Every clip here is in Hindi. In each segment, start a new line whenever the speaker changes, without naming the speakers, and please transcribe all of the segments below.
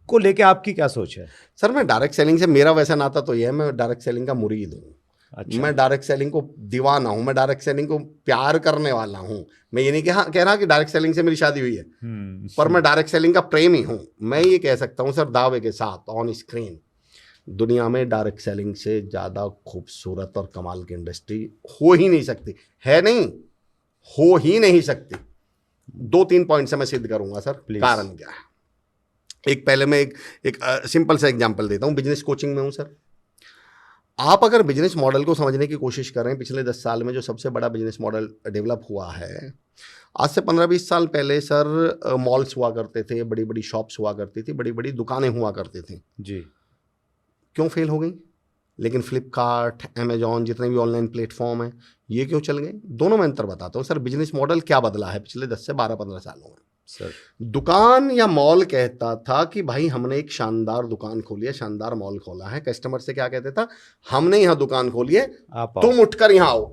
को लेके आपकी क्या सोच है?
सर मैं डायरेक्ट सेलिंग से मेरा वैसा नाता तो ये है, मैं डायरेक्ट सेलिंग का मुरीद हूँ।
अच्छा।
मैं डायरेक्ट सेलिंग को दीवाना हूँ, मैं डायरेक्ट सेलिंग को प्यार करने वाला हूँ। मैं ये नहीं कह रहा कि डायरेक्ट सेलिंग से मेरी शादी हुई है, पर मैं डायरेक्ट सेलिंग का प्रेमी हूँ। मैं ये कह सकता हूँ सर दावे के साथ ऑन स्क्रीन, दुनिया में डायरेक्ट सेलिंग से ज़्यादा खूबसूरत और कमाल की इंडस्ट्री हो ही नहीं सकती, है नहीं, हो ही नहीं सकती। 2-3 पॉइंट से मैं सिद्ध करूंगा सर। कारण क्या है? एक पहले मैं एक सिंपल सा एग्जांपल देता हूं। बिजनेस कोचिंग में हूं सर। आप अगर बिजनेस मॉडल को समझने की कोशिश करें, पिछले 10 साल में जो सबसे बड़ा बिजनेस मॉडल डेवलप हुआ है, आज से 15-20 साल पहले सर मॉल्स हुआ करते थे, बड़ी बड़ी शॉप्स हुआ करती थी, बड़ी बड़ी दुकानें हुआ करती थी
जी।
क्यों फेल हो गई? लेकिन फ्लिपकार्ट, अमेजॉन, जितने भी ऑनलाइन प्लेटफॉर्म हैं, ये क्यों चल गए? दोनों में अंतर बताता हूँ सर। बिजनेस मॉडल क्या बदला है पिछले 10 से 12-15 सालों में
सर?
दुकान या मॉल कहता था कि भाई हमने एक शानदार दुकान खोली है, शानदार मॉल खोला है। कस्टमर से क्या कहते था? हमने यहाँ दुकान खोली है, तुम उठकर यहाँ आओ।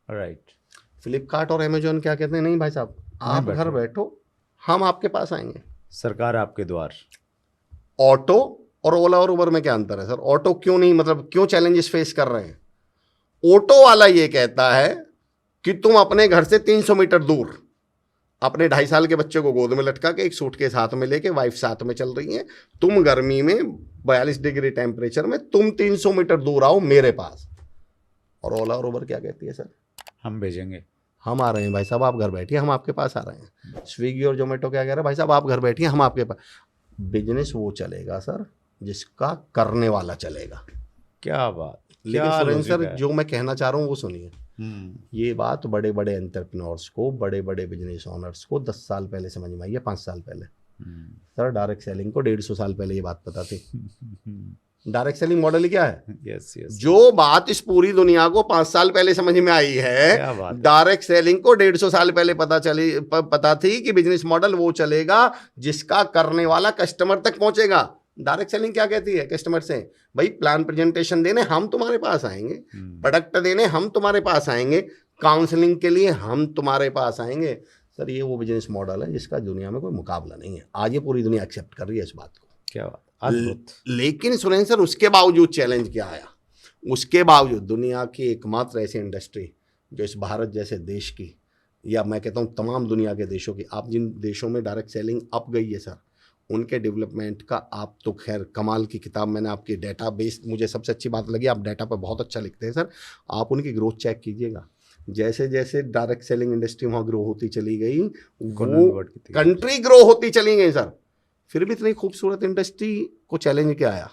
राइट।
फ्लिपकार्ट और अमेजॉन क्या कहते हैं? नहीं भाई साहब, आप घर बैठो, हम आपके पास आएंगे,
सरकार आपके द्वार।
ऑटो और ओला और उबर में क्या अंतर है सर? ऑटो क्यों नहीं, मतलब क्यों चैलेंजेस फेस कर रहे हैं? ऑटो वाला ये कहता है कि तुम अपने घर से 300 मीटर दूर अपने 2.5 साल के बच्चे को गोद में लटका के, एक सूटकेस हाथ में लेके, वाइफ साथ में चल रही है, तुम गर्मी में 42 डिग्री टेम्परेचर में, तुम 300 मीटर दूर आओ मेरे पास। और ओला और उबर क्या कहती है सर?
हम भेजेंगे,
हम आ रहे हैं भाई साहब, आप घर बैठिए, हम आपके पास आ रहे हैं। स्विगी और जोमेटो क्या कह रहे हैं? भाई साहब आप घर बैठिए, हम आपके पास। बिजनेस वो चलेगा सर जिसका करने वाला चलेगा।
क्या बात।
लेकिन सुरेंद्र सर, जो मैं कहना चाह रहा हूँ वो सुनिए। ये बात बड़े बड़े एंटरप्रेन्योर्स को, बड़े बड़े बिजनेस ओनर्स को 10 साल पहले समझ में आई है, 5 साल पहले। सर डायरेक्ट सेलिंग को 150 साल पहले ये बात पता थी। डायरेक्ट सेलिंग मॉडल क्या है?
Yes yes.
जो बात इस पूरी दुनिया को 5 साल पहले समझ में आई है, डायरेक्ट सेलिंग को 150 साल पहले पता थी कि बिजनेस मॉडल वो चलेगा जिसका करने वाला कस्टमर तक पहुंचेगा। डायरेक्ट सेलिंग क्या कहती है कस्टमर से? भाई प्लान प्रेजेंटेशन देने हम तुम्हारे पास आएंगे, प्रोडक्ट देने हम तुम्हारे पास आएंगे, काउंसलिंग के लिए हम तुम्हारे पास आएंगे। सर ये वो बिजनेस मॉडल है जिसका दुनिया में कोई मुकाबला नहीं है। आज ये पूरी दुनिया एक्सेप्ट कर रही है इस बात को।
क्या बात, अद्भुत।
लेकिन सुरेंद्र सर, उसके बावजूद चैलेंज क्या आया? उसके बावजूद दुनिया की एकमात्र ऐसी इंडस्ट्री जो इस भारत जैसे देश की, या मैं कहता हूँ तमाम दुनिया के देशों की, आप जिन देशों में डायरेक्ट सेलिंग अप गई है सर, उनके डेवलपमेंट का आप तो खैर कमाल की किताब, मैंने आपकी डेटा बेस, मुझे सबसे अच्छी बात लगी, आप डेटा पर बहुत अच्छा लिखते हैं सर। आप उनकी ग्रोथ चेक कीजिएगा। जैसे जैसे डायरेक्ट सेलिंग इंडस्ट्री वहाँ ग्रो होती चली गई, वो कंट्री ग्रो होती चली गई सर। फिर भी इतनी खूबसूरत इंडस्ट्री को चैलेंज क्या आया?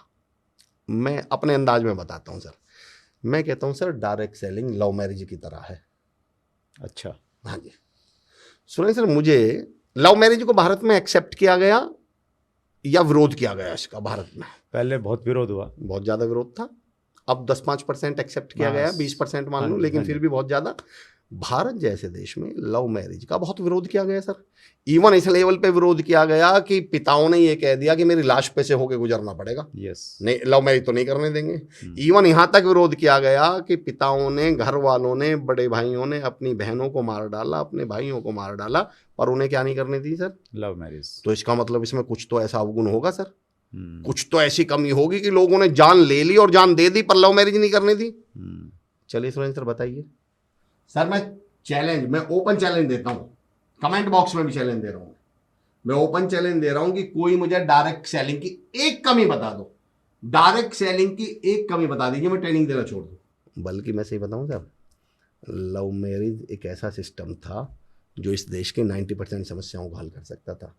मैं अपने अंदाज में बताता हूँ सर। मैं कहता हूँ sir direct selling love marriage की तरह है।
अच्छा।
हाँ जी। सुनिए सर, मुझे लव मैरिज को भारत में एक्सेप्ट किया गया या विरोध किया गया इसका भारत में?
पहले बहुत विरोध हुआ,
बहुत ज़्यादा विरोध था। अब 10-5% एक्सेप्ट किया गया, 20% मान लूँ, लेकिन फिर भी बहुत ज़्यादा। भारत जैसे देश में लव मैरिज का बहुत विरोध किया गया सर। इवन इस लेवल पे विरोध किया गया कि पिताओं ने ये कह दिया कि मेरी लाश पे से होके गुजरना पड़ेगा, नहीं लव मैरिज तो नहीं करने देंगे। इवन यहाँ तक विरोध किया गया कि पिताओं ने, घर वालों ने, बड़े भाइयों ने अपनी बहनों को मार डाला, अपने भाइयों को मार डाला, पर उन्हें क्या नहीं करने दी सर? Love marriage. तो इसका मतलब इसमें कुछ तो ऐसा अवगुण होगा सर, कुछ तो ऐसी कमी होगी कि लोगों ने जान ले ली और जान दे दी पर लव मैरिज नहीं करने दी। चलिए सुरेंद्र सर बताइए। सर मैं ओपन चैलेंज देता हूं, कमेंट बॉक्स में भी चैलेंज दे रहा हूं, मैं ओपन चैलेंज दे रहा हूं कि कोई मुझे डायरेक्ट सेलिंग की एक कमी बता दो, डायरेक्ट सेलिंग की एक कमी बता दीजिए, मैं ट्रेनिंग देना छोड़ दूं। बल्कि मैं सही बताऊं सर, लव मैरिज एक ऐसा सिस्टम था जो इस देश के 90% समस्याओं को हल कर सकता था।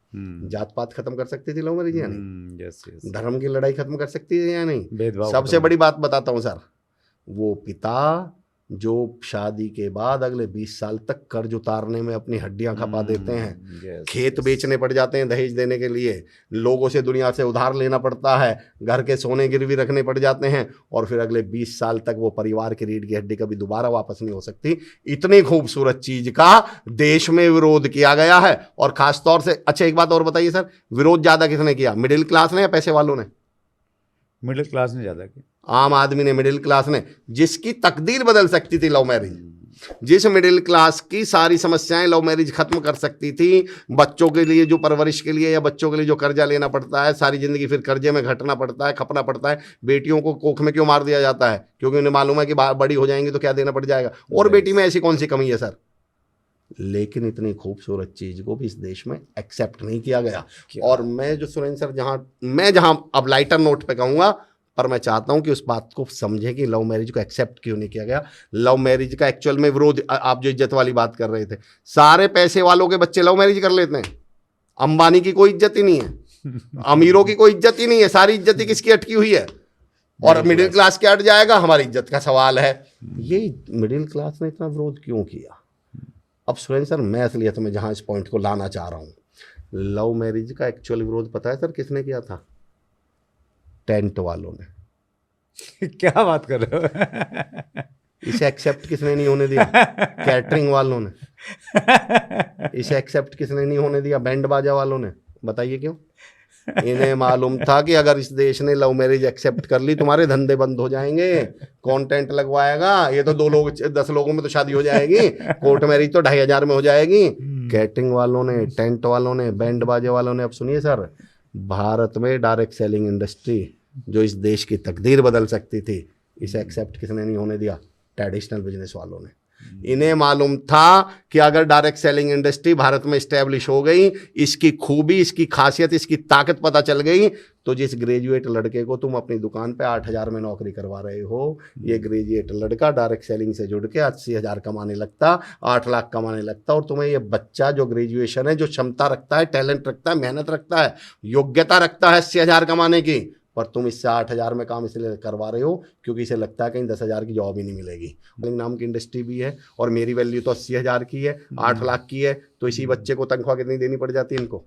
जात पात खत्म कर सकती थी लव मैरिज या नहीं? यस। धर्म की लड़ाई खत्म कर सकती थी या नहीं? सबसे बड़ी बात बताता हूं सर, वो पिता जो शादी के बाद अगले 20 साल तक कर्ज उतारने में अपनी हड्डियां खपा देते हैं, खेत बेचने पड़ जाते हैं दहेज देने के लिए, लोगों से दुनिया से उधार लेना पड़ता है, घर के सोने गिरवी रखने पड़ जाते हैं, और फिर अगले 20 साल तक वो परिवार की रीढ़ की हड्डी कभी दोबारा वापस नहीं हो सकती। इतनी खूबसूरत चीज का देश में विरोध किया गया है। और खासतौर से, अच्छा एक बात और बताइए सर, विरोध ज्यादा किसने किया? मिडिल क्लास ने या पैसे वालों ने? मिडिल क्लास ने ज्यादा किया, आम आदमी ने, मिडिल क्लास ने, जिसकी तकदीर बदल सकती थी लव मैरिज। जिस मिडिल क्लास की सारी समस्याएं लव मैरिज खत्म कर सकती थी, बच्चों के लिए जो परवरिश के लिए या बच्चों के लिए जो कर्जा लेना पड़ता है, सारी जिंदगी फिर कर्जे में घटना पड़ता है, खपना पड़ता है। बेटियों को कोख में क्यों मार दिया जाता है? क्योंकि उन्हें मालूम है कि बड़ी हो जाएंगी तो क्या देना पड़ जाएगा। और बेटी में ऐसी कौन सी कमी है सर? लेकिन इतनी खूबसूरत चीज को भी इस देश में एक्सेप्ट नहीं किया गया। और मैं जो सुरेंद्र सर जहां अब लाइटर नोट पे कहूंगा, पर मैं चाहता हूं कि उस बात को समझें कि लव मैरिज को एक्सेप्ट क्यों नहीं किया गया। लव मैरिज का एक्चुअल में विरोध, आप जो इज्जत वाली बात कर रहे थे, सारे पैसे वालों के बच्चे लव मैरिज कर लेते हैं। अंबानी की कोई इज्जत ही नहीं है, अमीरों की कोई इज्जत ही नहीं है, सारी इज्जत ही किसकी अटकी हुई है? और मिडिल क्लास क्या अट जाएगा? हमारी इज्जत का सवाल है। ये मिडिल क्लास ने इतना विरोध क्यों किया? अब सुरेंद्र सर, मैं असलियत में जहां इस पॉइंट को लाना चाह रहा हूं, लव मैरिज का एक्चुअल विरोध पता है सर किसने किया था? टेंट वालों ने।
क्या बात कर रहे हो?
इसे एक्सेप्ट किसने नहीं होने दिया? कैटरिंग वालों ने। इसे एक्सेप्ट किसने नहीं होने दिया? बैंड बाजा वालों ने। बताइए क्यों? इन्हें मालूम था कि अगर इस देश ने लव मैरिज एक्सेप्ट कर ली, तुम्हारे धंधे बंद हो जाएंगे। कौन टेंट लगवाएगा? ये तो 2 लोग 10 लोगों में तो शादी हो जाएगी, कोर्ट मैरिज तो 2500 में हो जाएगी। कैटरिंग वालों ने, टेंट वालों ने, बैंड बाजे वालों ने। अब सुनिए सर, भारत में डायरेक्ट सेलिंग इंडस्ट्री जो इस देश की तकदीर बदल सकती थी, इसे एक्सेप्ट किसने नहीं होने दिया? ट्रेडिशनल बिजनेस वालों ने। इन्हें मालूम था कि अगर डायरेक्ट सेलिंग इंडस्ट्री भारत में स्टैब्लिश हो गई, इसकी खूबी, इसकी खासियत, इसकी ताकत पता चल गई, तो जिस ग्रेजुएट लड़के को तुम अपनी दुकान पे 8000 में नौकरी करवा रहे हो, ये ग्रेजुएट लड़का डायरेक्ट सेलिंग से जुड़ के 80,000 कमाने लगता, 8 लाख कमाने लगता। और तुम्हें ये बच्चा जो ग्रेजुएशन है, जो क्षमता रखता है, टैलेंट रखता है, मेहनत रखता है, योग्यता रखता है 80,000 कमाने की, पर तुम इससे 8,000 में काम इसलिए करवा रहे हो क्योंकि इसे लगता है कहीं 10,000 की जॉब ही नहीं मिलेगी। नाम की इंडस्ट्री भी है और मेरी वैल्यू तो 80,000 की है, 8 लाख की है, तो इसी बच्चे को तनख्वाह कितनी देनी पड़ जाती है इनको?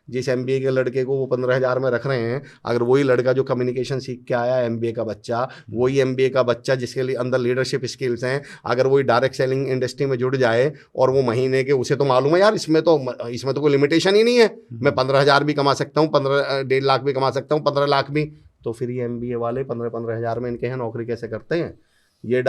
जिस MBA के लड़के को वो 15,000 में रख रहे हैं, अगर वही लड़का जो कम्युनिकेशन सीख के आया MBA का बच्चा, वही MBA का बच्चा जिसके लिए अंदर लीडरशिप स्किल्स हैं, अगर वही डायरेक्ट सेलिंग इंडस्ट्री में जुड़ जाए और वो महीने के, उसे तो मालूम है यार इसमें तो कोई लिमिटेशन ही नहीं है, मैं 15,000 भी कमा सकता हूँ, 1.5 लाख भी कमा सकता हूँ, 15 लाख भी। तो फिर ये MBA वाले 15,000 में इनके यहाँ नौकरी कैसे करते हैं? ये